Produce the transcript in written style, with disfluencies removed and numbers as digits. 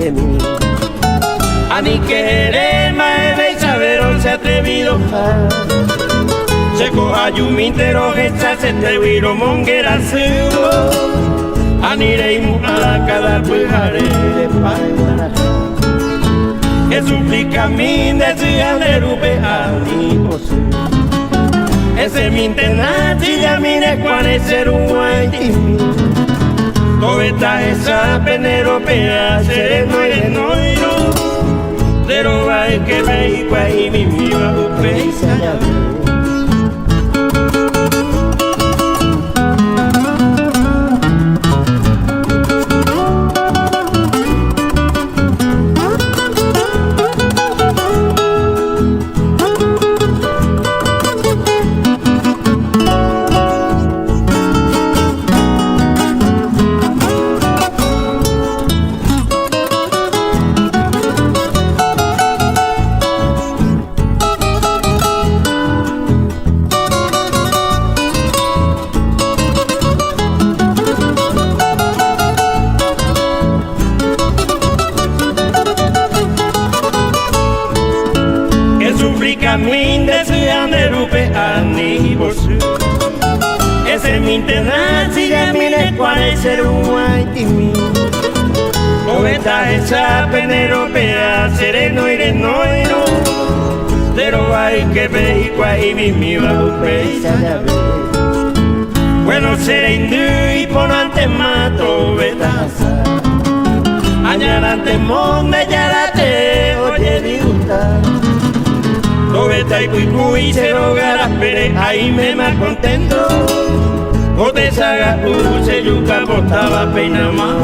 de mí. A ni querer más de saber o se atrevido. Se coja yumintero que se atrevido monguera seguro. A ni reimu a la cada pujare de paimana. Que suplica mi desea de rupe a ni posu. Ese mi intenati ya mire cuál es ser un guaytimi. Coveta esa penero pea sereno y noiro. Pero hay que me igual y mi viva upe y sayabe. Min desean de rupe ani bosu. Ese mi internet si ya mire cuál es ser un guaytimi. Coveta esa penero pea sereno y renoiro. Pero hay que ver y cuál y mi va upe y sayabe. Bueno seré indu y por ante mato betasa. Añarante monde yarate oye disgusta. Coveta y cuicuy se rogará, pero ahí me más contento. O te saga, se yuca, botaba, peinama.